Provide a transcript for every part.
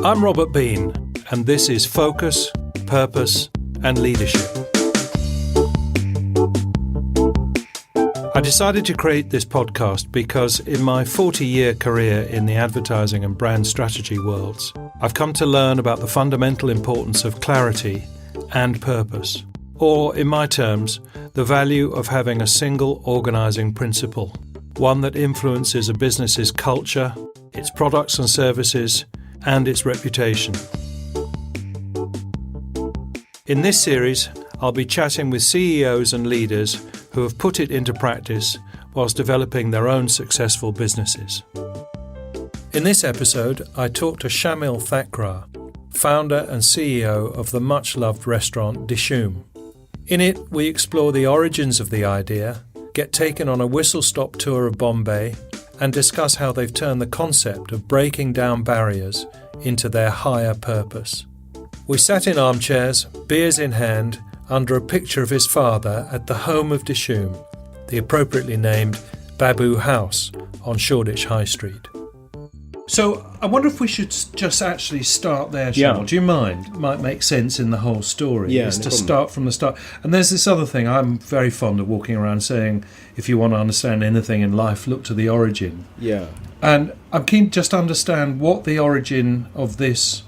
I'm Robert Bean, and this is Focus, Purpose and Leadership. I decided to create this podcast because in my 40-year career in the advertising and brand strategy worlds, I've come to learn about the fundamental importance of clarity and purpose, or in my terms, the value of having a single organising principle, one that influences a business's culture, its products and services, and its reputation. In this series, I'll be chatting with CEOs and leaders who have put it into practice whilst developing their own successful businesses. In this episode, I talk to Shamil Thakrar, founder and CEO of the much-loved restaurant Dishoom. In it, we explore the origins of the idea, get taken on a whistle-stop tour of Bombay, and discuss how they've turned the concept of breaking down barriers into their higher purpose. We sat in armchairs, beers in hand, under a picture of his father at the home of Dishoom, the appropriately named Babu House on Shoreditch High Street. So I wonder if we should just actually start there, Shamil. Yeah. Do you mind? It might make sense in the whole story. Yeah, is no to problem. start from the start. And there's this other thing. I'm very fond of walking around saying, if you want to understand anything in life, look to the origin. Yeah. And I'm keen just to understand what the origin of this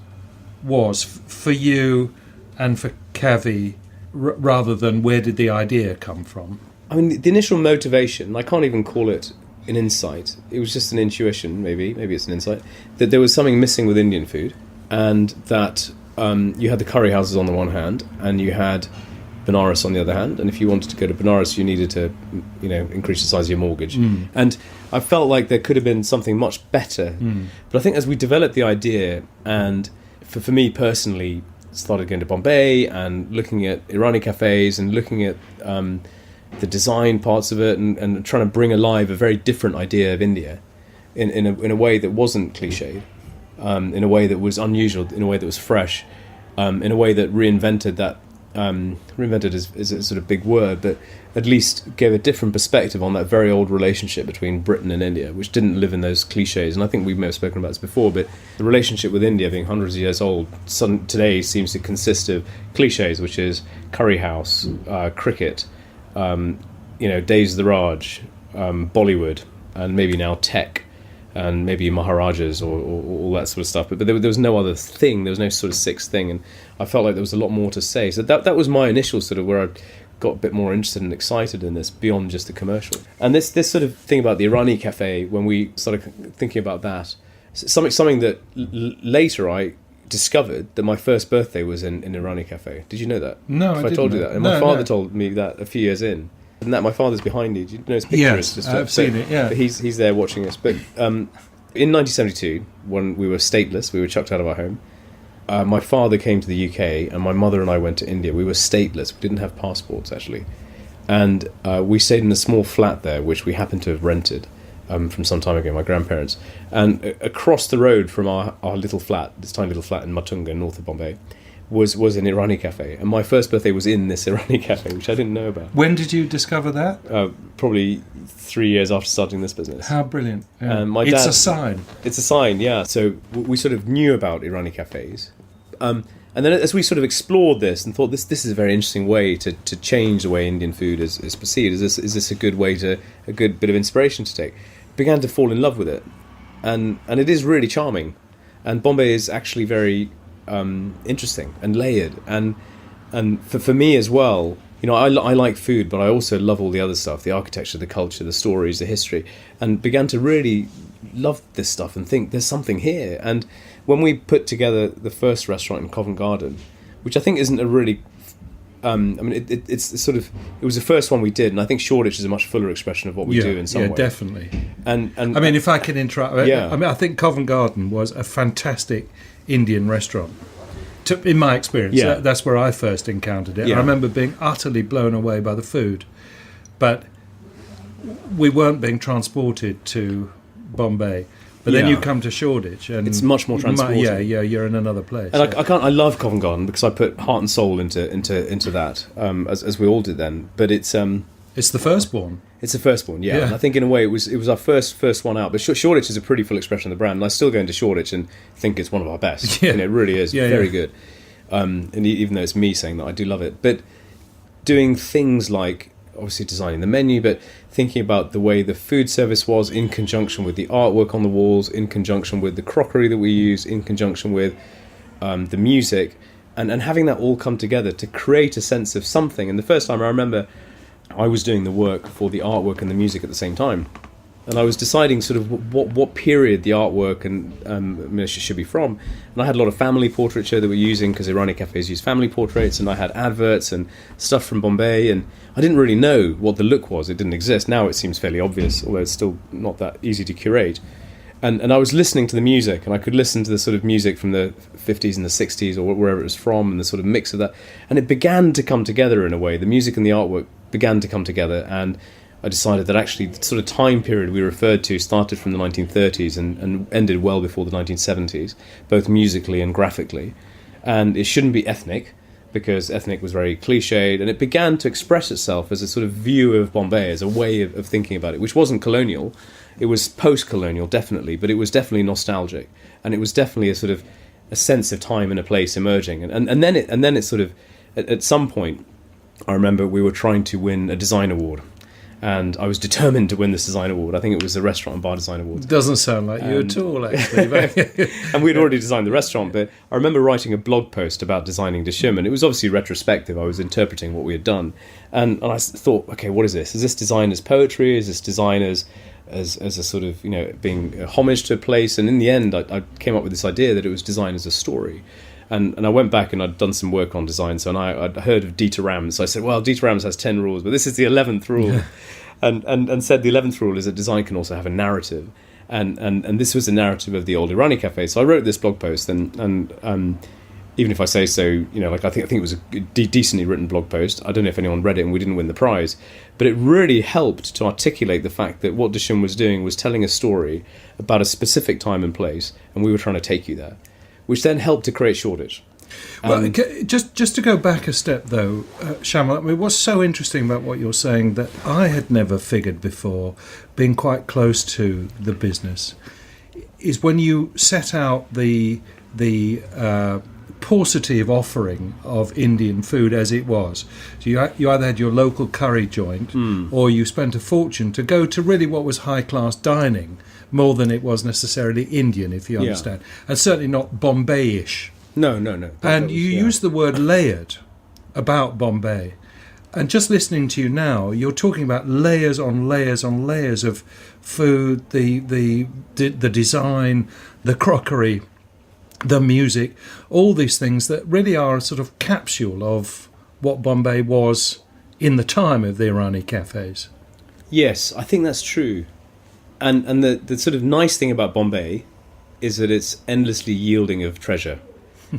was for you and for Kavi, rather than where did the idea come from? I mean, the initial motivation, I can't even call it an insight. It was just an intuition, maybe it's an insight, that there was something missing with Indian food, and that you had the curry houses on the one hand, and you had Benares on the other hand, and if you wanted to go to Benares, you needed to, increase the size of your mortgage. And I felt like there could have been something much better. But I think as we developed the idea, and for me personally, started going to Bombay and looking at Irani cafes and looking at the design parts of it and trying to bring alive a very different idea of India in a way that wasn't cliched, in a way that was unusual, in a way that was fresh, in a way that reinvented that. Reinvented is a sort of big word, but at least gave a different perspective on that very old relationship between Britain and India, which didn't live in those cliches. And I think we may have spoken about this before, but the relationship with India being hundreds of years old today seems to consist of cliches, which is curry house, cricket, days of the Raj, Bollywood, and maybe now tech, and maybe Maharajas or all that sort of stuff. But there was no other thing. There was no sort of sixth thing. And I felt like there was a lot more to say. So that was my initial sort of where I got a bit more interested and excited in this beyond just the commercial. And this sort of thing about the Irani cafe, when we started thinking about that, something that later I discovered that my first birthday was in Irani cafe. Did you know that? No, I didn't. Told you that. And my father told me that a few years in. And that my father's behind you. Do you know his picture? Yes, I've seen it, yeah. But he's there watching us. But in 1972, when we were stateless, we were chucked out of our home, my father came to the UK and my mother and I went to India. We were stateless. We didn't have passports, actually. And we stayed in a small flat there, which we happened to have rented from some time ago, my grandparents. And across the road from our little flat, this tiny little flat in Matunga, north of Bombay, was an Irani cafe. And my first birthday was in this Irani cafe, which I didn't know about. When did you discover that? Probably 3 years after starting this business. How brilliant. Yeah. My it's dad, a sign. It's a sign, yeah. So we sort of knew about Irani cafes. And then as we sort of explored this and thought this is a very interesting way to change the way Indian food is perceived. Is this a good bit of inspiration to take? Began to fall in love with it. And it is really charming. And Bombay is actually very interesting and layered. And for me as well, I like food, but I also love all the other stuff, the architecture, the culture, the stories, the history, and began to really love this stuff and think there's something here. And when we put together the first restaurant in Covent Garden, which I think isn't a really it was the first one we did, and I think Shoreditch is a much fuller expression of what we do in some way. Yeah, definitely. And I mean, if I can interrupt, yeah. I think Covent Garden was a fantastic Indian restaurant. In my experience, yeah. That's where I first encountered it. Yeah. I remember being utterly blown away by the food, but we weren't being transported to Bombay. But then you come to Shoreditch, and it's much more transported. You're in another place. And I love Covent Garden because I put heart and soul into that, as we all did then. But it's It's the firstborn. It's the firstborn, yeah. And I think in a way it was our first one out. But Shoreditch is a pretty full expression of the brand. And I still go into Shoreditch and think it's one of our best. Yeah. And it really is very good. And even though it's me saying that, I do love it. But doing things like obviously designing the menu, but thinking about the way the food service was in conjunction with the artwork on the walls, in conjunction with the crockery that we use, in conjunction with the music, and having that all come together to create a sense of something. And the first time I remember I was doing the work for the artwork and the music at the same time. And I was deciding sort of what period the artwork and should be from. And I had a lot of family portraiture that we're using because Irani cafes use family portraits, and I had adverts and stuff from Bombay, and I didn't really know what the look was. It didn't exist. Now it seems fairly obvious, although it's still not that easy to curate. And I was listening to the music, and I could listen to the sort of music from the 50s and the 60s or wherever it was from, and the sort of mix of that. And it began to come together in a way. The music and the artwork began to come together, and I decided that actually the sort of time period we referred to started from the 1930s and ended well before the 1970s, both musically and graphically. And it shouldn't be ethnic, because ethnic was very cliched, and it began to express itself as a sort of view of Bombay, as a way of thinking about it, which wasn't colonial. It was post-colonial, definitely, but it was definitely nostalgic, and it was definitely a sort of a sense of time and a place emerging. And then it sort of, at some point, I remember we were trying to win a design award. And I was determined to win this design award. I think it was the Restaurant and Bar Design Award. Doesn't sound like you at all, actually. And we'd already designed the restaurant, but I remember writing a blog post about designing Dishoom, and it was obviously retrospective. I was interpreting what we had done. And I thought, okay, what is this? Is this design as poetry? Is this design as a sort of, being a homage to a place? And in the end, I came up with this idea that it was design as a story. And I went back and I'd done some work on design. So I'd heard of Dieter Rams. So I said, well, Dieter Rams has 10 rules, but this is the 11th rule. and said the 11th rule is that design can also have a narrative. And this was the narrative of the old Irani cafe. So I wrote this blog post, and even if I say so, I think it was a decently written blog post. I don't know if anyone read it, and we didn't win the prize. But it really helped to articulate the fact that what Dishoom was doing was telling a story about a specific time and place, and we were trying to take you there, which then helped to create Shoreditch. Well, just to go back a step, though, Shamil, I mean, what's so interesting about what you're saying that I had never figured before, being quite close to the business, is when you set out the paucity of offering of Indian food as it was. So you either had your local curry joint, or you spent a fortune to go to really what was high-class dining, more than it was necessarily Indian, if you understand. And certainly not Bombay-ish. No. And you use the word layered about Bombay. And just listening to you now, you're talking about layers on layers on layers of food, the design, the crockery, the music, all these things that really are a sort of capsule of what Bombay was in the time of the Irani cafes. Yes, I think that's true. And the sort of nice thing about Bombay is that it's endlessly yielding of treasure.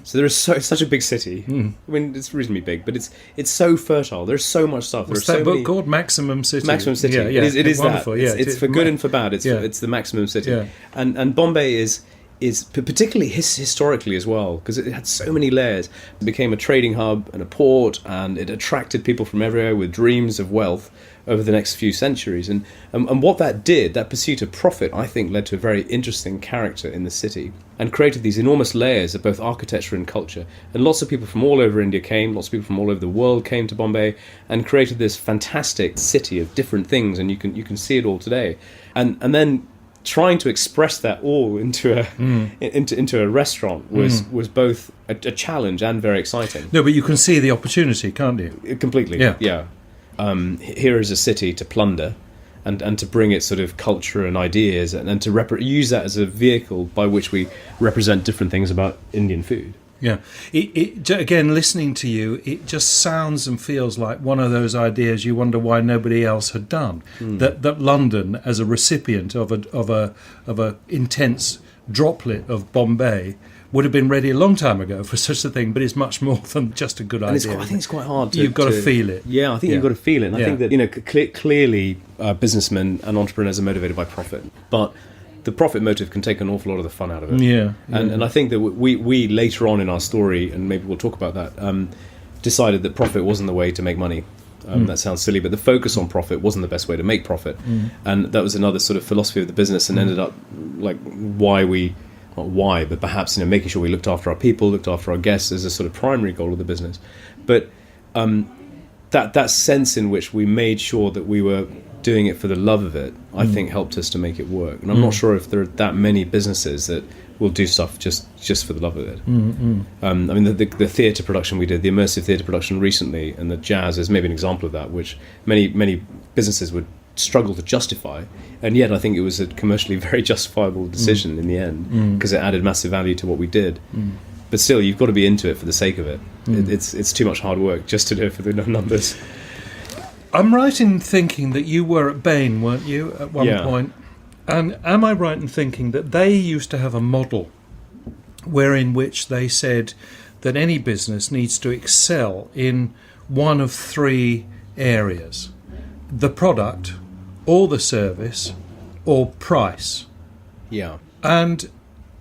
So there is it's such a big city. I mean, it's reasonably big, but it's so fertile. There's so much stuff. What's that book called? Maximum City. Maximum City. Yeah. It is wonderful. that. Yeah, it's for good and for bad. It's the maximum city. Yeah. And Bombay is particularly historically as well, because it had so many layers. It became a trading hub and a port, and it attracted people from everywhere with dreams of wealth over the next few centuries. And what that did, that pursuit of profit, I think led to a very interesting character in the city and created these enormous layers of both architecture and culture. And lots of people from all over India came, lots of people from all over the world came to Bombay and created this fantastic city of different things, and you can see it all today. And then trying to express that all into a restaurant was both a challenge and very exciting. No, but you can see the opportunity, can't you? Completely, yeah. Here is a city to plunder and to bring its sort of culture and ideas and to use that as a vehicle by which we represent different things about Indian food. Yeah. Again, listening to you, it just sounds and feels like one of those ideas you wonder why nobody else had done. That London, as a recipient of a intense droplet of Bombay, would have been ready a long time ago for such a thing, but it's much more than just a good idea. I think it's quite hard to... You've got to feel it. Yeah, I think you've got to feel it. And I think that, clearly businessmen and entrepreneurs are motivated by profit. But the profit motive can take an awful lot of the fun out of it. Yeah. And I think that we later on in our story, and maybe we'll talk about that, decided that profit wasn't the way to make money. That sounds silly, but the focus on profit wasn't the best way to make profit. And that was another sort of philosophy of the business, and ended up like but perhaps making sure we looked after our people, looked after our guests as a sort of primary goal of the business. But that sense in which we made sure that we were doing it for the love of it, I think helped us to make it work. And I'm not sure if there are that many businesses that will do stuff just for the love of it. I mean, the theatre production we did, the immersive theatre production recently, and the jazz is maybe an example of that, which many businesses would struggle to justify, and yet I think it was a commercially very justifiable decision in the end, because it added massive value to what we did. But still, you've got to be into it for the sake of it. It's too much hard work just to do it for the numbers. I'm right in thinking that you were at Bain, weren't you, at one point? And am I right in thinking that they used to have a model wherein which they said that any business needs to excel in one of three areas: the product, or the service, or price? Yeah. And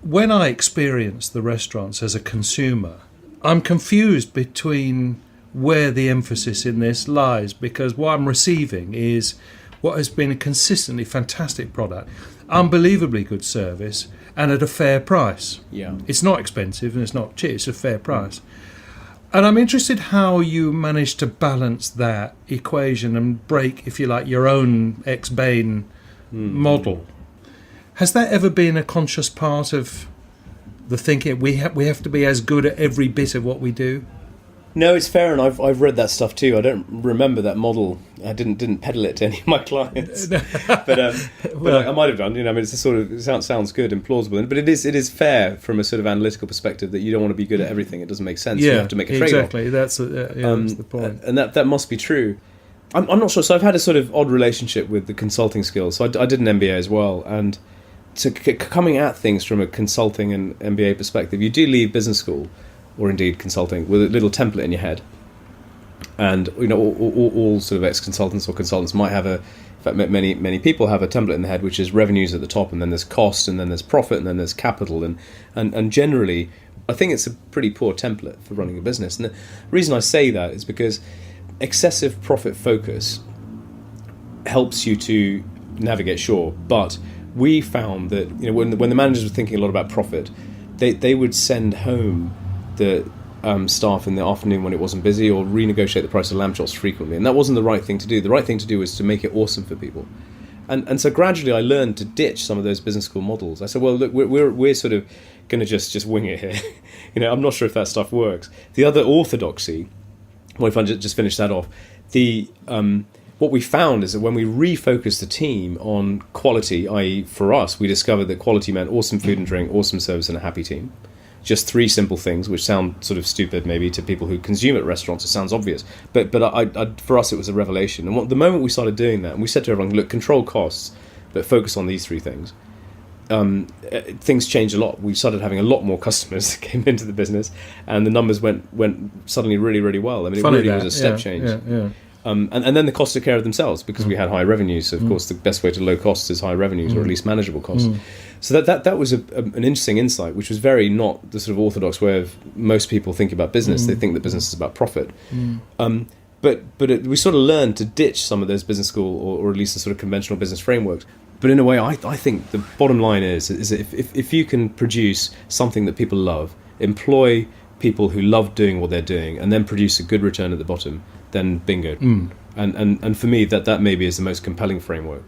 when I experience the restaurants as a consumer, I'm confused between where the emphasis in this lies, because what I'm receiving is what has been a consistently fantastic product, unbelievably good service, and at a fair price. Yeah. It's not expensive and it's not cheap, it's a fair price. And I'm interested how you managed to balance that equation and break, if you like, your own ex-Bain model. Has that ever been a conscious part of the thinking, we have to be as good at every bit of what we do? No, it's fair, and I've read that stuff too. I don't remember that model. I didn't peddle it to any of my clients, but I might have done. I mean, it's a sort of, it sounds good and plausible, but it is fair from a sort of analytical perspective that you don't want to be good at everything. It doesn't make sense. You have to make a trade-off. Exactly. That's the point, and that must be true. I'm not sure. So I've had a sort of odd relationship with the consulting skills. So I did an MBA as well, and coming at things from a consulting and MBA perspective, you do leave business school, or indeed consulting, with a little template in your head. And all sort of ex-consultants or consultants might have in fact many people have a template in their head, which is revenues at the top, and then there's cost, and then there's profit, and then there's capital, and generally I think it's a pretty poor template for running a business. And the reason I say that is because excessive profit focus helps you to navigate, sure, but we found that when the managers were thinking a lot about profit, they would send home the staff in the afternoon when it wasn't busy, or renegotiate the price of lamb chops frequently, and that wasn't the right thing to do. The right thing to do was to make it awesome for people, and so gradually I learned to ditch some of those business school models. I said, well, look, we're sort of going to just wing it here. I'm not sure if that stuff works. The other orthodoxy, well, if I just finish that off, what we found is that when we refocused the team on quality, i.e. for us, we discovered that quality meant awesome food and drink, awesome service, and a happy team. Just three simple things, which sound sort of stupid maybe to people who consume at restaurants. It sounds obvious, but for us it was a revelation. And the moment we started doing that, and we said to everyone, look, control costs, but focus on these three things, things changed a lot. We started having a lot more customers that came into the business, and the numbers went suddenly really, really well. I mean, it really was a step change. Yeah. And then the costs took care of themselves, because we had high revenues. So of course, the best way to low costs is high revenues, or at least manageable costs. So that was an interesting insight, which was very not the sort of orthodox way of most people think about business. They think that business is about profit. But we sort of learned to ditch some of those business school, or at least the sort of conventional business frameworks. But in a way, I think the bottom line is if you can produce something that people love, employ people who love doing what they're doing, and then produce a good return at the bottom, then bingo. And for me, that maybe is the most compelling framework.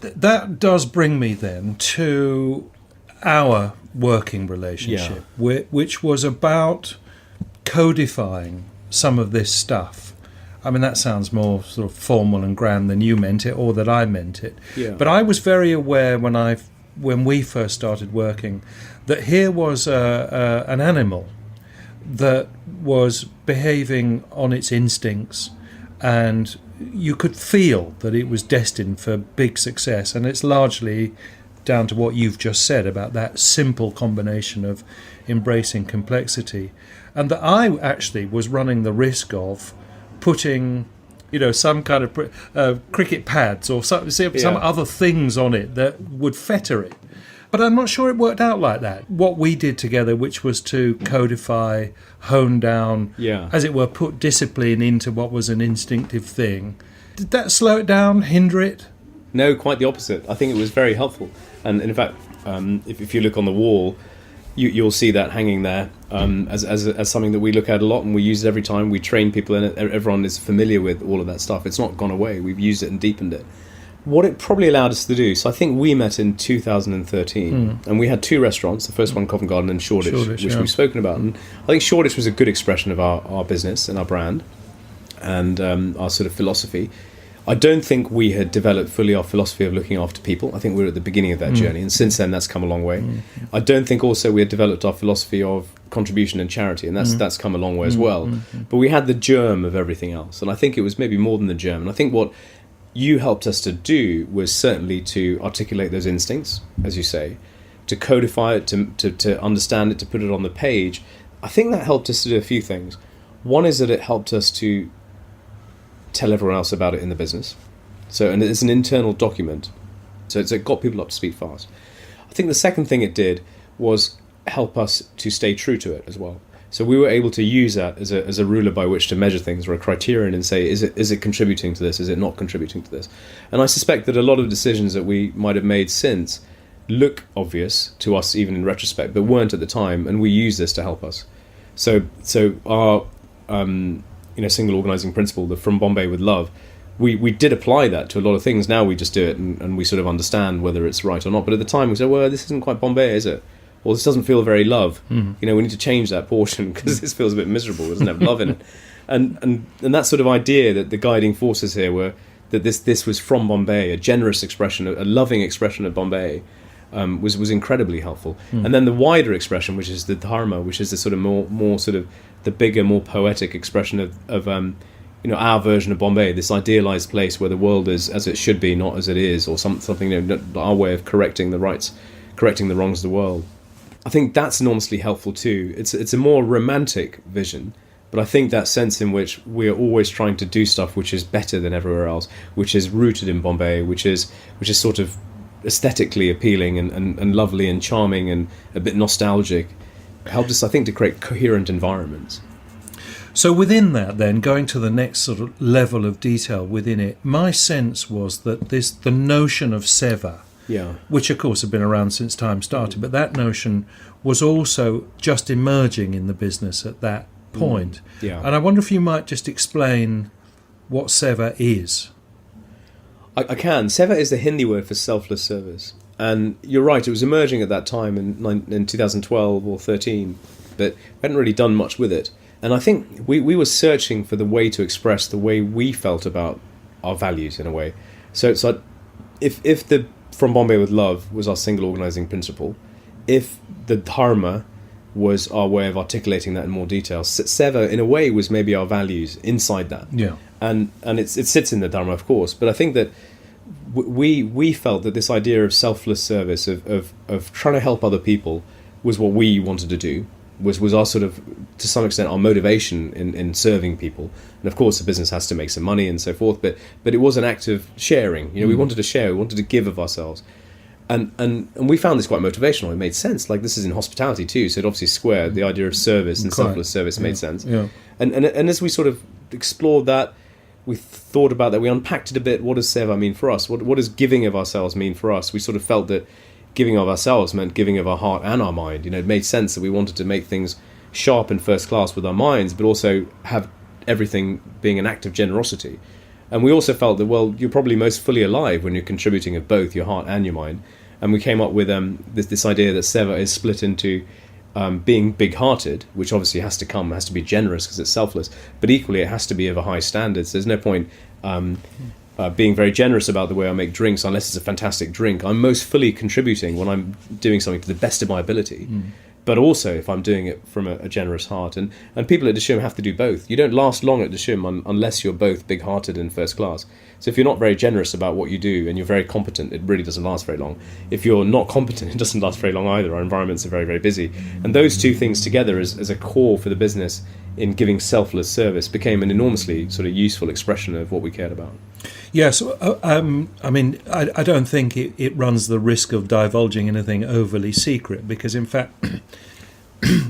That does bring me then to our working relationship, which was about codifying some of this stuff. I mean, that sounds more sort of formal and grand than you meant it, or that I meant it. Yeah. But I was very aware when we first started working that here was an animal that was behaving on its instincts, and you could feel that it was destined for big success. And it's largely down to what you've just said about that simple combination of embracing complexity, and that I actually was running the risk of putting some kind of cricket pads or some other things on it that would fetter it. But I'm not sure it worked out like that. What we did together, which was to codify, hone down, as it were, put discipline into what was an instinctive thing, did that slow it down, hinder it? No, quite the opposite. I think it was very helpful. And in fact, if you look on the wall, you'll see that hanging there as something that we look at a lot, and we use it every time. We train people in it. Everyone is familiar with all of that stuff. It's not gone away. We've used it and deepened it. What it probably allowed us to do, so I think we met in 2013, and we had 2 restaurants, the first one Covent Garden and Shoreditch, which we've spoken about. And I think Shoreditch was a good expression of our business and our brand and our sort of philosophy. I don't think we had developed fully our philosophy of looking after people. I think we were at the beginning of that journey, and since then that's come a long way. I don't think also we had developed our philosophy of contribution and charity, and that's come a long way as well. But we had the germ of everything else, and I think it was maybe more than the germ. And I think what you helped us to do was certainly to articulate those instincts, as you say, to codify it, to understand it, to put it on the page. I think that helped us to do a few things. One is that it helped us to tell everyone else about it in the business. And it's an internal document. So it got people up to speed fast. I think the second thing it did was help us to stay true to it as well. So we were able to use that as a ruler by which to measure things, or a criterion, and say, is it contributing to this? Is it not contributing to this? And I suspect that a lot of decisions that we might have made since look obvious to us even in retrospect, but weren't at the time, and we use this to help us. So our single organising principle, the From Bombay with Love, we did apply that to a lot of things. Now we just do it and we sort of understand whether it's right or not. But at the time we said, well, this isn't quite Bombay, is it? Well, this doesn't feel very love. We need to change that portion because this feels a bit miserable. It doesn't have love in it. And that sort of idea that the guiding forces here were that this was from Bombay, a generous expression, a loving expression of Bombay, was incredibly helpful. And then the wider expression, which is the dharma, which is the sort of more sort of the bigger, more poetic expression of our version of Bombay, this idealized place where the world is as it should be, not as it is, or something, our way of correcting the wrongs of the world. I think that's enormously helpful too. It's a more romantic vision, but I think that sense in which we're always trying to do stuff which is better than everywhere else, which is rooted in Bombay, which is sort of aesthetically appealing and lovely and charming and a bit nostalgic, helped us, I think, to create coherent environments. So within that, then, going to the next sort of level of detail within it, my sense was that the notion of seva, which of course had been around since time started, but that notion was also just emerging in the business at that point. And I wonder if you might just explain what seva is. I can. Seva is the Hindi word for selfless service. And you're right, it was emerging at that time in 2012 or 13, but we hadn't really done much with it. And I think we were searching for the way to express the way we felt about our values in a way. So if the From Bombay with Love was our single organising principle, if the dharma was our way of articulating that in more detail, seva in a way was maybe our values inside that. And it sits in the dharma, of course, but I think that we felt that this idea of selfless service, of trying to help other people, was what we wanted to do, was our sort of, to some extent, our motivation in serving people. And of course the business has to make some money and so forth, but it was an act of sharing. We wanted to share, we wanted to give of ourselves. And we found this quite motivational. It made sense. Like, this is in hospitality too, so it obviously squared. The idea of service and selfless service made sense. And as we sort of explored that, we thought about that, we unpacked it a bit. What does seva mean for us? What does giving of ourselves mean for us? We sort of felt that giving of ourselves meant giving of our heart and our mind. It made sense that we wanted to make things sharp and first class with our minds, but also have everything being an act of generosity. And we also felt that, well, you're probably most fully alive when you're contributing of both your heart and your mind. And we came up with this idea that seva is split into being big-hearted, which obviously has to be generous because it's selfless, but equally it has to be of a high standard. So there's no point being very generous about the way I make drinks unless it's a fantastic drink. I'm most fully contributing when I'm doing something to the best of my ability. But also if I'm doing it from a generous heart. And people at Dishoom have to do both. You don't last long at Dishoom unless you're both big-hearted and first class. So if you're not very generous about what you do and you're very competent, it really doesn't last very long. If you're not competent, it doesn't last very long either. Our environments are very, very busy. And those two things together as a core for the business in giving selfless service became an enormously sort of useful expression of what we cared about. Yes, I mean, I don't think it runs the risk of divulging anything overly secret, because in fact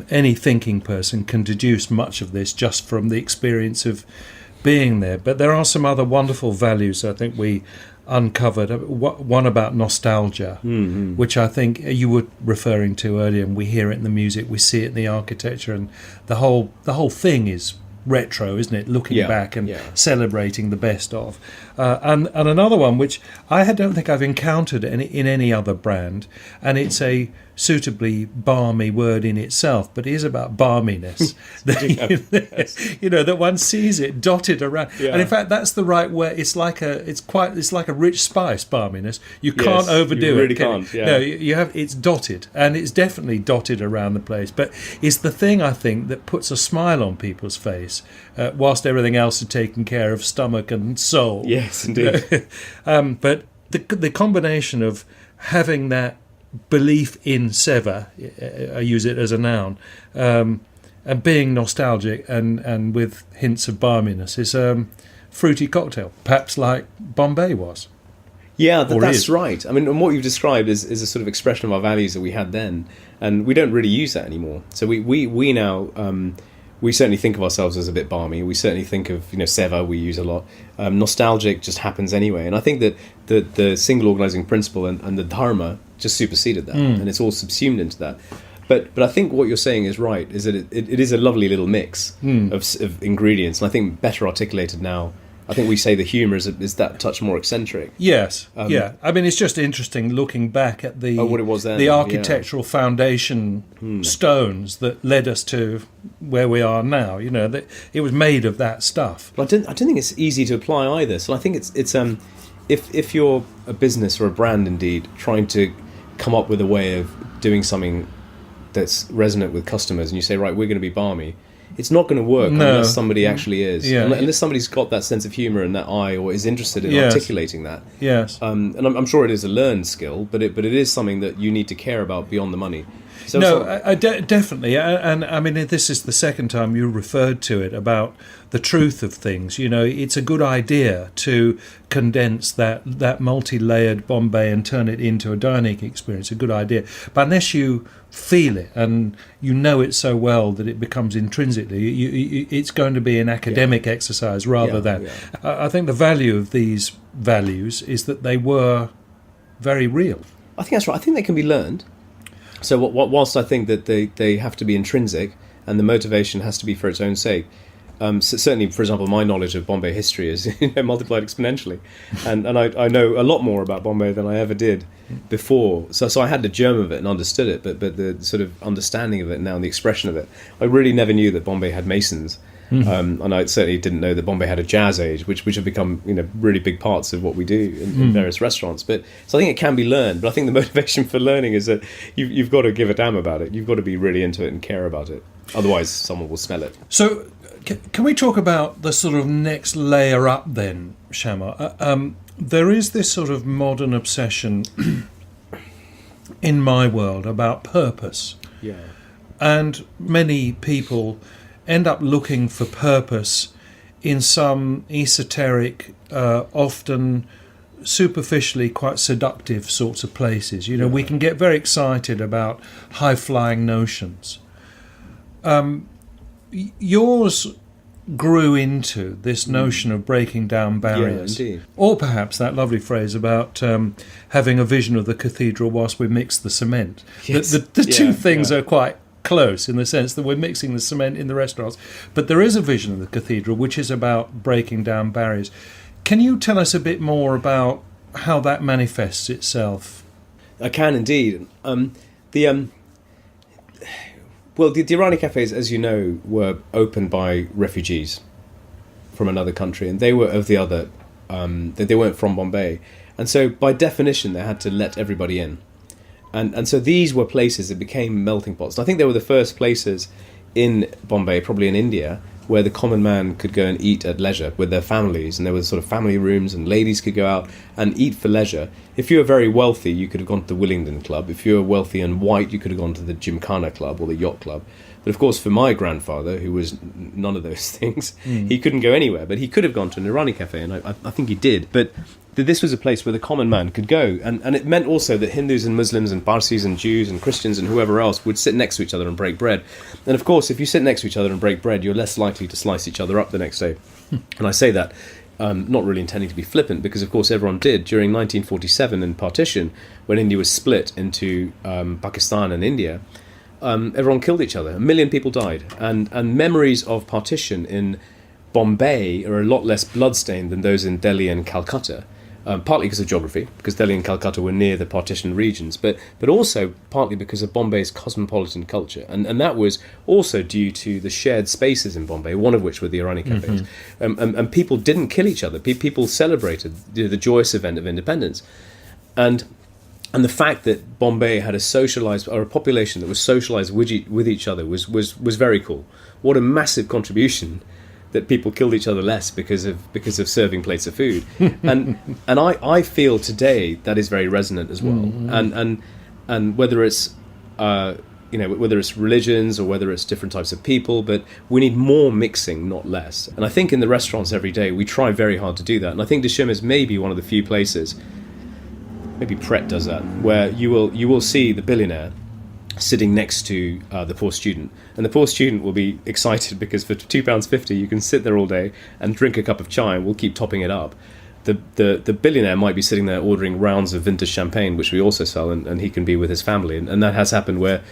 any thinking person can deduce much of this just from the experience of being there. But there are some other wonderful values I think we uncovered. One about nostalgia, which I think you were referring to earlier, and we hear it in the music, we see it in the architecture, and the whole thing is retro, isn't it? Looking back and celebrating the best of. And another one which I don't think I've encountered in any other brand, and it's a suitably balmy word in itself, but it is about balminess. That one sees it dotted around, and in fact that's the right way. It's like a rich spice, balminess. You can't overdo you really it. Can't. Yeah. No, you have. It's dotted, and it's definitely dotted around the place. But it's the thing I think that puts a smile on people's face, whilst everything else is taken care of, stomach and soul. Yes, indeed. But the combination of having that belief in Seva, I use it as a noun, and being nostalgic and with hints of balminess is a fruity cocktail, perhaps like Bombay was. Yeah, that's right. I mean, and what you've described is a sort of expression of our values that we had then, and we don't really use that anymore. So we now we certainly think of ourselves as a bit balmy. We certainly think of Seva we use a lot. Nostalgic just happens anyway, and I think that the single organising principle and the dharma just superseded that, and it's all subsumed into that. But I think what you're saying is right. Is that it is a lovely little mix of ingredients, and I think better articulated now. I think we say the humour is that touch more eccentric. Yes, yeah. I mean, it's just interesting looking back at what it was then, the architectural foundation stones that led us to where we are now. That it was made of that stuff. But I don't think it's easy to apply either. So I think it's if you're a business or a brand indeed trying to come up with a way of doing something that's resonant with customers, and you say, right, we're going to be balmy. It's not going to work unless somebody actually is. Yeah. Unless somebody's got that sense of humour and that eye, or is interested in articulating that. Yes. And I'm sure it is a learned skill, but it is something that you need to care about beyond the money. So definitely. And I mean, this is the second time you referred to it about the truth of things. It's a good idea to condense that multi-layered Bombay and turn it into a dining experience. A good idea. But unless you feel it and you know it so well that it becomes intrinsically, it's going to be an academic exercise rather than. I think the value of these values is that they were very real. I think that's right. I think they can be learned. So whilst I think that they have to be intrinsic and the motivation has to be for its own sake, certainly, for example, my knowledge of Bombay history is multiplied exponentially, and I know a lot more about Bombay than I ever did before. So I had the germ of it and understood it, but the sort of understanding of it now and the expression of it, I really never knew that Bombay had masons. And I certainly didn't know that Bombay had a jazz age, which have become really big parts of what we do in various restaurants. But so I think it can be learned. But I think the motivation for learning is that you've got to give a damn about it. You've got to be really into it and care about it. Otherwise, someone will smell it. So can we talk about the sort of next layer up then, Shamil? There is this sort of modern obsession in my world about purpose. Yeah. And many people end up looking for purpose in some esoteric, often superficially quite seductive sorts of places. We can get very excited about high-flying notions. Yours grew into this notion of breaking down barriers. Yeah, indeed. Or perhaps that lovely phrase about having a vision of the cathedral whilst we mix the cement. Yes. The two things are quite close in the sense that we're mixing the cement in the restaurants, but there is a vision of the cathedral which is about breaking down barriers. Can you tell us a bit more about how that manifests itself? I can indeed. The Irani cafes, as you know, were opened by refugees from another country, and they were of the other. They weren't from Bombay, and so by definition, they had to let everybody in. And so these were places that became melting pots. And I think they were the first places in Bombay, probably in India, where the common man could go and eat at leisure with their families, and there were sort of family rooms, and ladies could go out and eat for leisure. If you were very wealthy, you could have gone to the Willingdon Club. If you were wealthy and white, you could have gone to the Gymkhana Club or the Yacht Club. But of course, for my grandfather, who was none of those things, he couldn't go anywhere. But he could have gone to an Irani cafe, and I think he did. But this was a place where the common man could go. And it meant also that Hindus and Muslims and Parsis and Jews and Christians and whoever else would sit next to each other and break bread. And of course, if you sit next to each other and break bread, you're less likely to slice each other up the next day. And I say that not really intending to be flippant, because of course everyone did. During 1947 in partition, when India was split into Pakistan and India, everyone killed each other. 1 million people died. And memories of partition in Bombay are a lot less bloodstained than those in Delhi and Calcutta. Partly because of geography, because Delhi and Calcutta were near the partitioned regions, but also partly because of Bombay's cosmopolitan culture. And that was also due to the shared spaces in Bombay, one of which were the Irani cafes. And people didn't kill each other. People celebrated the joyous event of independence. And the fact that Bombay had a population that was socialised with each other was very cool. What a massive contribution that people killed each other less because of serving plates of food. And I feel today that is very resonant as well. And whether it's whether it's religions or whether it's different types of people, but we need more mixing, not less. And I think in the restaurants every day we try very hard to do that. And I think Dishoom is maybe one of the few places, maybe Pret does that, where you will see the billionaire sitting next to the poor student, and the poor student will be excited because for £2.50 you can sit there all day and drink a cup of chai, and we'll keep topping it up. The billionaire might be sitting there ordering rounds of vintage champagne, which we also sell, and he can be with his family, and that has happened where,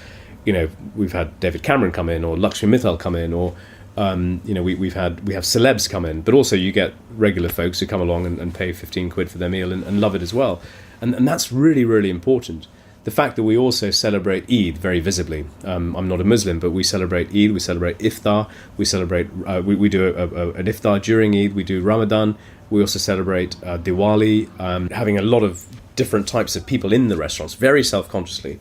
we've had David Cameron come in, or Lakshmi Mittal come in, or we have celebs come in, but also you get regular folks who come along and pay 15 quid for their meal and love it as well, and that's really, really important. The fact that we also celebrate Eid very visibly. I'm not a Muslim, but we celebrate Eid, we celebrate Iftar, we celebrate, we do an Iftar during Eid, we do Ramadan, we also celebrate Diwali, having a lot of different types of people in the restaurants, very self-consciously.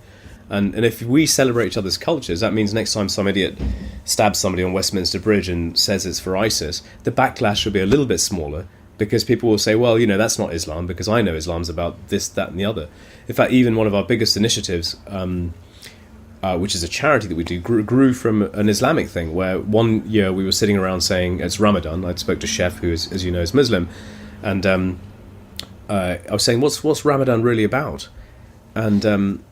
And if we celebrate each other's cultures, that means next time some idiot stabs somebody on Westminster Bridge and says it's for ISIS, the backlash will be a little bit smaller, because people will say, well, that's not Islam, because I know Islam's about this, that, and the other. In fact, even one of our biggest initiatives, which is a charity that we do, grew from an Islamic thing, where one year we were sitting around saying, it's Ramadan. I spoke to Chef, who, as you know, is Muslim, and I was saying, what's Ramadan really about? And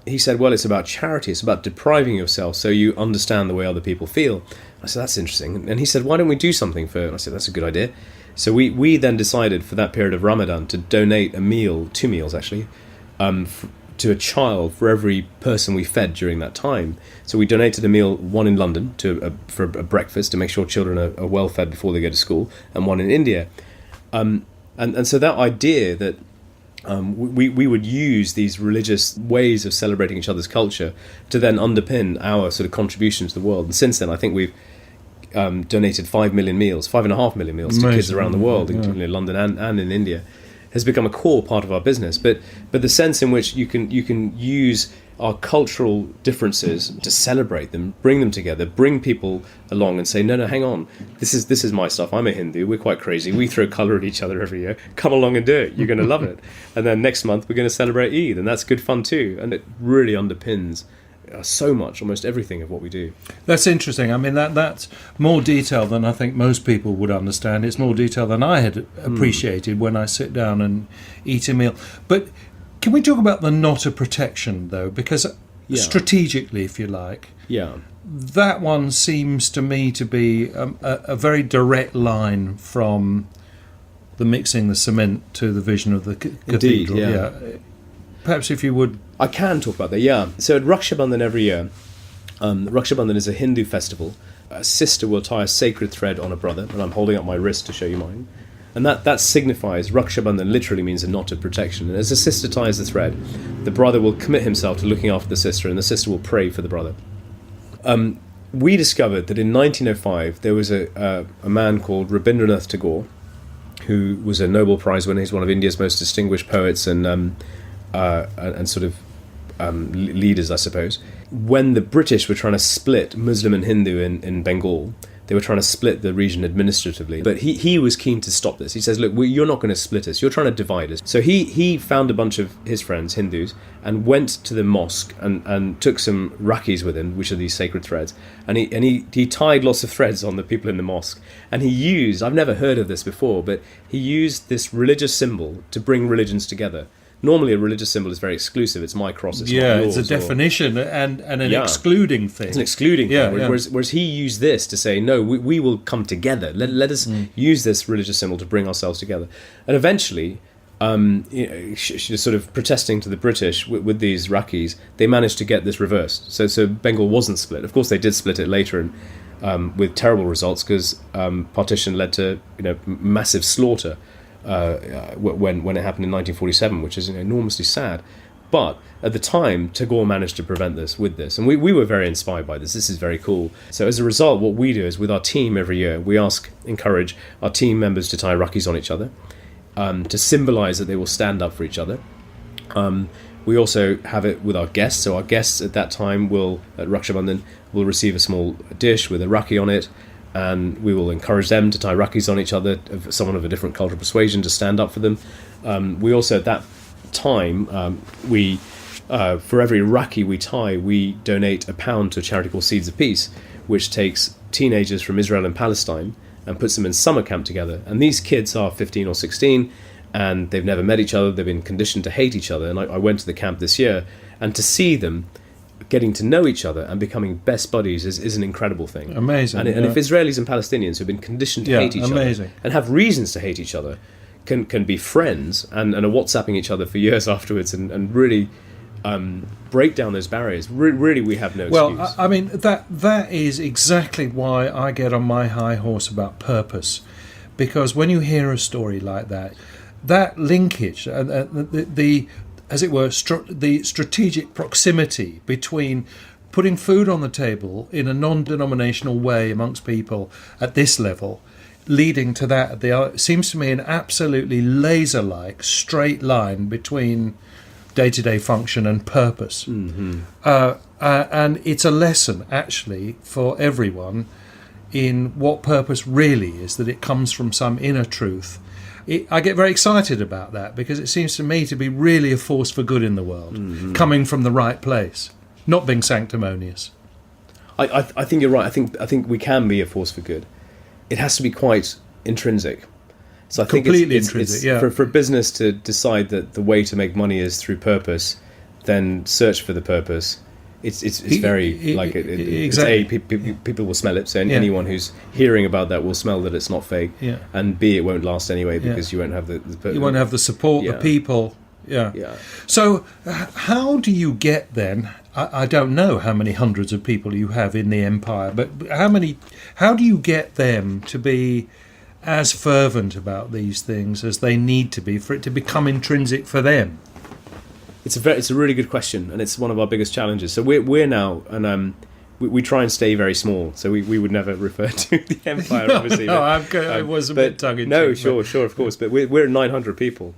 he said, well, it's about charity. It's about depriving yourself so you understand the way other people feel. I said, that's interesting. And he said, why don't we do something for it? And I said, that's a good idea. So we then decided for that period of Ramadan to donate a meal, 2 meals actually, to a child for every person we fed during that time. So we donated a meal, one in London for a breakfast to make sure children are well fed before they go to school, and one in India. And so that idea that we would use these religious ways of celebrating each other's culture to then underpin our sort of contribution to the world. And since then, I think we've donated 5 million meals, 5.5 million meals to kids around the world, including in London and in India, has become a core part of our business. But the sense in which you can use our cultural differences to celebrate them, bring them together, bring people along and say, no, hang on, this is my stuff. I'm a Hindu. We're quite crazy. We throw colour at each other every year. Come along and do it. You're going to love it. And then next month we're going to celebrate Eid, and that's good fun too. And it really underpins so much, almost everything of what we do. That's interesting. I mean, that's more detail than I think most people would understand. It's more detail than I had appreciated when I sit down and eat a meal. But can we talk about the knot of protection, though? Because strategically, if you like, that one seems to me to be a very direct line from the mixing the cement to the vision of the cathedral. Indeed, perhaps if you would... I can talk about that, So at Raksha Bandhan every year, Raksha Bandhan is a Hindu festival. A sister will tie a sacred thread on a brother, and I'm holding up my wrist to show you mine. And that signifies, Raksha Bandhan literally means a knot of protection. And as the sister ties the thread, the brother will commit himself to looking after the sister, and the sister will pray for the brother. We discovered that in 1905 there was a man called Rabindranath Tagore, who was a Nobel Prize winner. He's one of India's most distinguished poets and sort of leaders, I suppose. When the British were trying to split Muslim and Hindu in Bengal, They were trying to split the region administratively. But he was keen to stop this. He says, look, you're not going to split us. You're trying to divide us. So he found a bunch of his friends, Hindus, and went to the mosque and took some rakis with him, which are these sacred threads. And he tied lots of threads on the people in the mosque. And he used, I've never heard of this before, but he used this religious symbol to bring religions together. Normally, a religious symbol is very exclusive. It's my cross, it's not yours. It's a definition and an excluding thing. It's an excluding thing. Yeah. Whereas he used this to say, no, we will come together. Let us use this religious symbol to bring ourselves together. And eventually, sort of protesting to the British with these rakis, they managed to get this reversed. So Bengal wasn't split. Of course, they did split it later, and with terrible results, because partition led to massive slaughter. When it happened in 1947, which is enormously sad. But at the time, Tagore managed to prevent this with this. And we were very inspired by this. This is very cool. So as a result, what we do is with our team every year, we encourage our team members to tie rakis on each other to symbolise that they will stand up for each other. We also have it with our guests. So our guests at that time at Raksha Bandhan, will receive a small dish with a raki on it. And we will encourage them to tie rakis on each other, someone of a different cultural persuasion, to stand up for them. We also, at that time, for every raki we tie, we donate £1 to a charity called Seeds of Peace, which takes teenagers from Israel and Palestine and puts them in summer camp together. And these kids are 15 or 16, and they've never met each other. They've been conditioned to hate each other. And I went to the camp this year, and to see them getting to know each other and becoming best buddies is an incredible thing. Amazing. And if Israelis and Palestinians who've been conditioned to hate each other and have reasons to hate each other can be friends and are WhatsApping each other for years afterwards and really break down those barriers, really we have no excuse. Well, I mean, that is exactly why I get on my high horse about purpose. Because when you hear a story like that linkage, as it were, the strategic proximity between putting food on the table in a non-denominational way amongst people at this level, leading to that, seems to me an absolutely laser-like straight line between day-to-day function and purpose. Mm-hmm. And it's a lesson, actually, for everyone in what purpose really is, that it comes from some inner truth. I get very excited about that because it seems to me to be really a force for good in the world, coming from the right place, not being sanctimonious. I think you're right. I think we can be a force for good. It has to be quite intrinsic. So I think completely it's intrinsic. Yeah. For a business to decide that the way to make money is through purpose, then search for the purpose. It's very like exactly. People will smell it. So anyone who's hearing about that will smell that it's not fake. Yeah. And B, it won't last anyway because you won't have you won't have the support, the people. Yeah. So how do you get then? I don't know how many hundreds of people you have in the empire, but how do you get them to be as fervent about these things as they need to be for it to become intrinsic for them? It's a really good question, and it's one of our biggest challenges. So we're now, and we try and stay very small. So we would never refer to the empire, obviously. I was a bit tongue in cheek. No, sure, of course. But we're 900 people,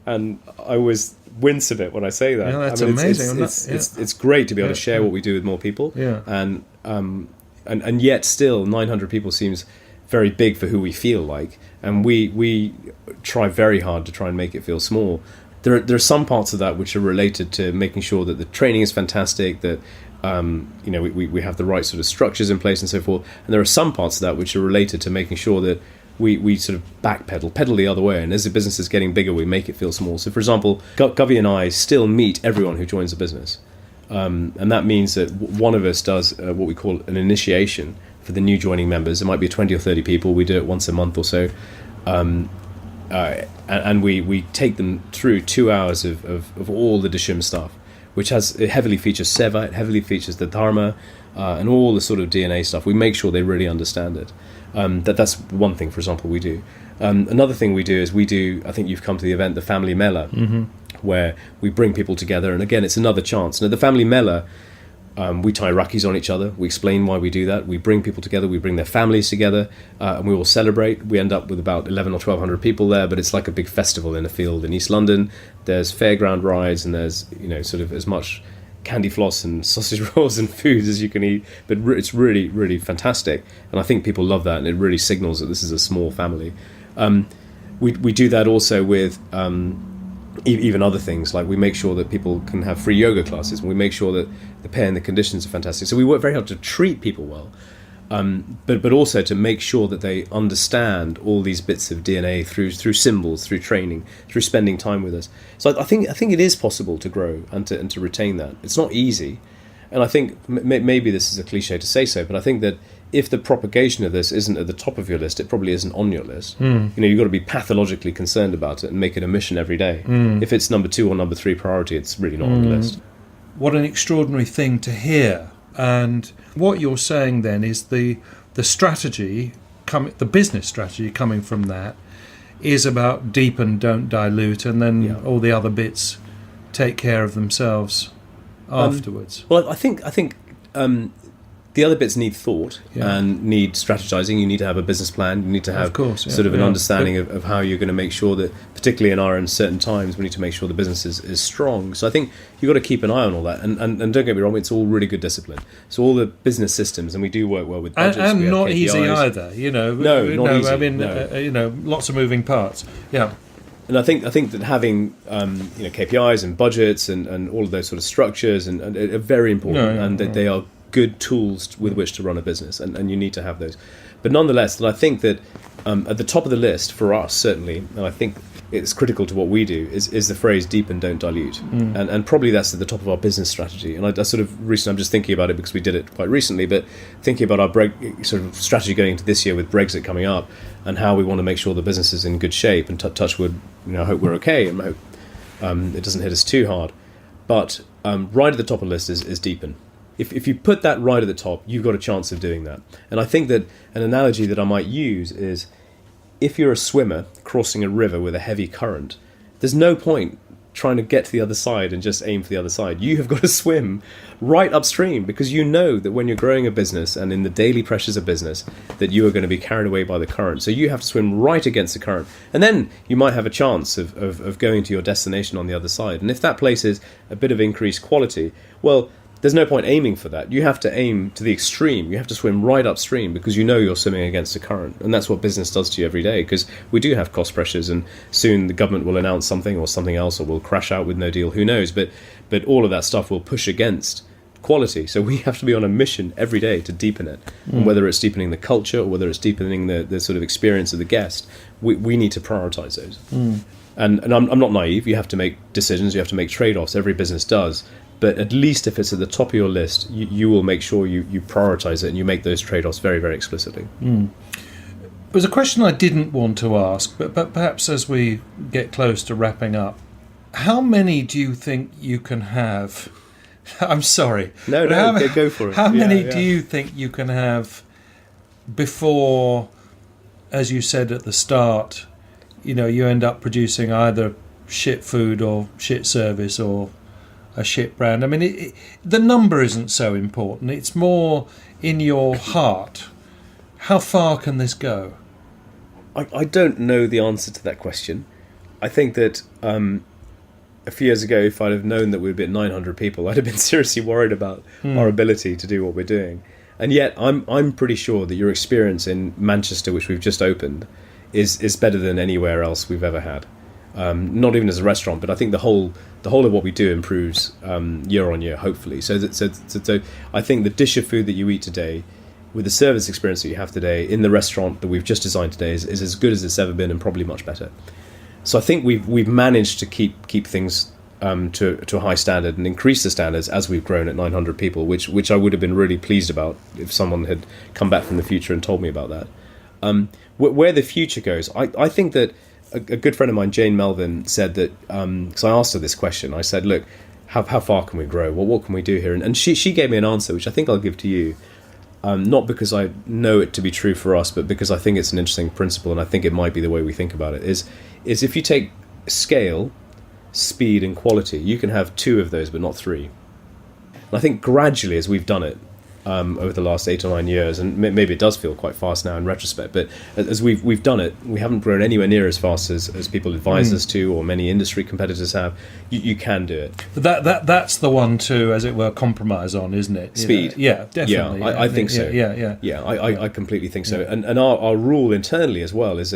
and I always wince a bit when I say that. Yeah, that's amazing. It's great to be able to share what we do with more people. Yeah. And yet still 900 people seems very big for who we feel like, and we try very hard to try and make it feel small. There are some parts of that which are related to making sure that the training is fantastic, that we have the right sort of structures in place and so forth. And there are some parts of that which are related to making sure that we sort of pedal the other way. And as the business is getting bigger, we make it feel small. So, for example, Govy and I still meet everyone who joins the business. And that means that one of us does what we call an initiation for the new joining members. It might be 20 or 30 people. We do it once a month or so. And we take them through 2 hours of all the Dishoom stuff, which it heavily features Seva, it heavily features the Dharma, and all the sort of DNA stuff. We make sure they really understand it. That's one thing, for example, we do. Another thing we do is I think you've come to the event, the Family Mela, where we bring people together. And again, it's another chance. Now, the Family Mela, we tie rakis on each other. We explain why we do that. We bring people together. We bring their families together, and we all celebrate. We end up with about 11 or 1,200 people there, but it's like a big festival in a field in East London. There's fairground rides, and there's sort of as much candy floss and sausage rolls and foods as you can eat, but it's really, really fantastic. And I think people love that, and it really signals that this is a small family. We do that also with even other things, like we make sure that people can have free yoga classes, and we make sure that the pay and the conditions are fantastic. So we work very hard to treat people well, but also to make sure that they understand all these bits of DNA through symbols, through training, through spending time with us. So I think it is possible to grow and to retain that. It's not easy, and I think maybe this is a cliche to say so, but I think that if the propagation of this isn't at the top of your list, it probably isn't on your list. You've got to be pathologically concerned about it and make it a mission every day. If it's number 2 or number 3 priority, it's really not on the list. What an extraordinary thing to hear. And what you're saying then is the strategy, the business strategy coming from that, is about deepen, don't dilute, and then all the other bits take care of themselves afterwards. Well, I think the other bits need thought and need strategizing. You need to have a business plan. You need to have sort of an understanding of how you're going to make sure that, particularly in our uncertain times, we need to make sure the business is strong. So I think you've got to keep an eye on all that. And don't get me wrong, it's all really good discipline. So all the business systems, and we do work well with budgets. And not KPIs. Easy either, No, not easy. I mean, lots of moving parts. Yeah. And I think that having KPIs and budgets and all of those sort of structures and are very important, that they are good tools with which to run a business, and you need to have those. But nonetheless, and I think that at the top of the list for us, certainly, and I think it's critical to what we do, is the phrase deepen, don't dilute. And probably that's at the top of our business strategy. And I sort of recently, I'm just thinking about it because we did it quite recently, but thinking about our sort of strategy going into this year with Brexit coming up, and how we want to make sure the business is in good shape, and touch wood, I hope we're okay, and I hope it doesn't hit us too hard. But right at the top of the list is deepen. If you put that right at the top, you've got a chance of doing that. And I think that an analogy that I might use is, if you're a swimmer crossing a river with a heavy current, there's no point trying to get to the other side and just aim for the other side. You have got to swim right upstream, because you know that when you're growing a business and in the daily pressures of business, that you are going to be carried away by the current. So you have to swim right against the current. And then you might have a chance of going to your destination on the other side. And if that place is a bit of increased quality, well, there's no point aiming for that. You have to aim to the extreme. You have to swim right upstream, because you know you're swimming against the current. And that's what business does to you every day, because we do have cost pressures, and soon the government will announce something or something else, or will crash out with no deal, who knows. But all of that stuff will push against quality. So we have to be on a mission every day to deepen it. And whether it's deepening the culture or whether it's deepening the sort of experience of the guest, we need to prioritize those. And I'm not naive. You have to make decisions. You have to make trade-offs. Every business does. But at least if it's at the top of your list, you will make sure you prioritize it, and you make those trade-offs very, very explicitly. It was a question I didn't want to ask, but perhaps as we get close to wrapping up, how many do you think you can have? I'm sorry. No, go for it. How many do you think you can have before, as you said at the start, you end up producing either shit food or shit service or a shit brand? I mean, the number isn't so important. It's more in your heart. How far can this go? I don't know the answer to that question. I think that a few years ago, if I'd have known that we'd be at 900 people, I'd have been seriously worried about our ability to do what we're doing. And yet, I'm pretty sure that your experience in Manchester, which we've just opened, is better than anywhere else we've ever had. Not even as a restaurant, but I think the whole of what we do improves year on year, hopefully. So I think the dish of food that you eat today, with the service experience that you have today in the restaurant that we've just designed today, is as good as it's ever been, and probably much better. So I think we've managed to keep things to a high standard and increase the standards as we've grown at 900 people, which I would have been really pleased about if someone had come back from the future and told me about that. Where the future goes, I think that a good friend of mine, Jane Melvin, said that, because I asked her this question, I said, look, how far can we grow? What can we do here? And she gave me an answer, which I think I'll give to you, not because I know it to be true for us, but because I think it's an interesting principle, and I think it might be the way we think about it, is if you take scale, speed, and quality, you can have 2 of those, but not 3. And I think gradually, as we've done it, over the last 8 or 9 years, and maybe it does feel quite fast now in retrospect, but as we've done it, we haven't grown anywhere near as fast as people advise us to, or many industry competitors have. You can do it. But that's the one to, as it were, compromise on, isn't it? Speed. Yeah, definitely. Yeah, I think so. Yeah. I completely think so. And our rule internally as well is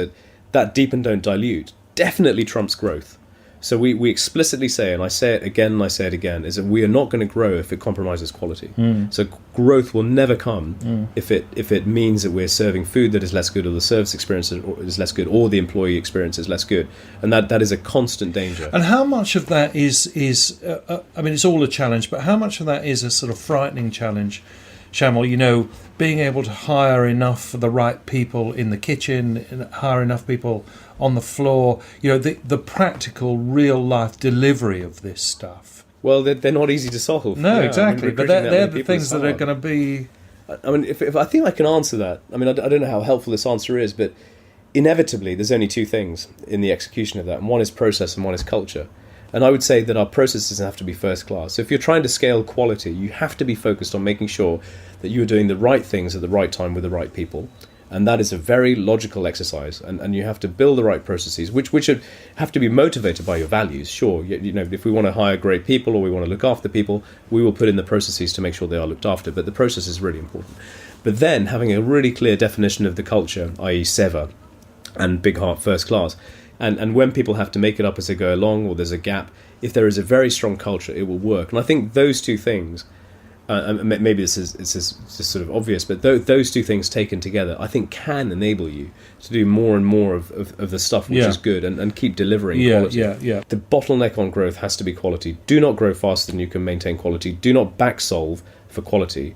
that deep and don't dilute definitely trumps growth. So we explicitly say, and I say it again and I say it again, is that we are not going to grow if it compromises quality. So growth will never come if it means that we're serving food that is less good, or the service experience is less good, or the employee experience is less good. And that is a constant danger. And how much of that is I mean, it's all a challenge, but how much of that is a sort of frightening challenge, Shamil? Being able to hire enough of the right people in the kitchen, hire enough people on the floor, the practical, real-life delivery of this stuff. Well, they're not easy to solve. No, exactly. But they're the things that are going to be... I mean, if I think I can answer that, I mean, I don't know how helpful this answer is, but inevitably there's only two things in the execution of that, and one is process and one is culture. And I would say that our processes have to be first class. So if you're trying to scale quality, you have to be focused on making sure that you are doing the right things at the right time with the right people. And that is a very logical exercise. And you have to build the right processes, which have to be motivated by your values. Sure, if we want to hire great people or we want to look after people, we will put in the processes to make sure they are looked after. But the process is really important. But then having a really clear definition of the culture, i.e. SEVA, and big heart first class. And when people have to make it up as they go along, or there's a gap, if there is a very strong culture, it will work. And I think those two things, maybe this is just sort of obvious, but those two things taken together, I think can enable you to do more and more of the stuff which is good and keep delivering quality. The bottleneck on growth has to be quality. Do not grow faster than you can maintain quality. Do not back solve for quality.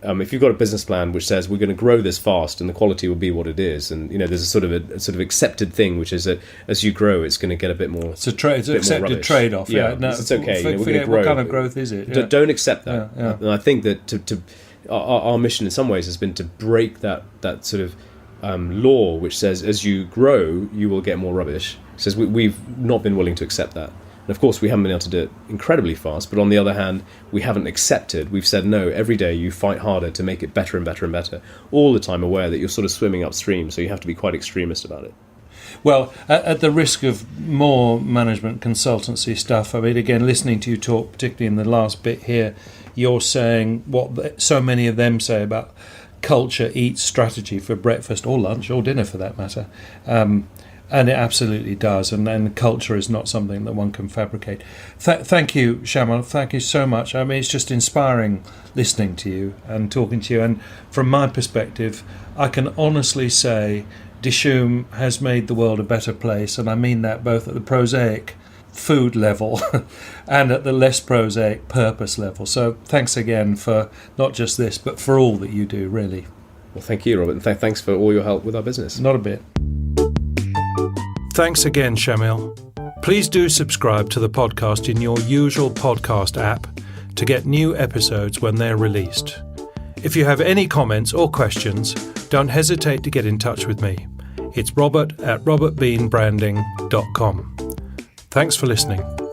If you've got a business plan which says we're going to grow this fast and the quality will be what it is, and there's a sort of accepted thing which is that as you grow it's going to get a bit more. It's an accepted trade-off. No, it's okay. We're going to grow. What kind of growth is it? Don't accept that. And I think that our mission in some ways has been to break that sort of law which says as you grow you will get more rubbish. It says we've not been willing to accept that. And of course, we haven't been able to do it incredibly fast, but on the other hand, we haven't accepted. We've said, no, every day you fight harder to make it better and better and better, all the time aware that you're sort of swimming upstream, so you have to be quite extremist about it. Well, at the risk of more management consultancy stuff, I mean, again, listening to you talk, particularly in the last bit here, you're saying what so many of them say about culture eats strategy for breakfast or lunch or dinner for that matter. And it absolutely does, and culture is not something that one can fabricate. Thank you, Shamil. Thank you so much. I mean, it's just inspiring listening to you and talking to you. And from my perspective, I can honestly say Dishoom has made the world a better place, and I mean that both at the prosaic food level and at the less prosaic purpose level. So thanks again for not just this, but for all that you do, really. Well, thank you, Robert, and thanks for all your help with our business. Not a bit. Thanks again, Shamil. Please do subscribe to the podcast in your usual podcast app to get new episodes when they're released. If you have any comments or questions, don't hesitate to get in touch with me. It's robert@robertbeanbranding.com. Thanks for listening.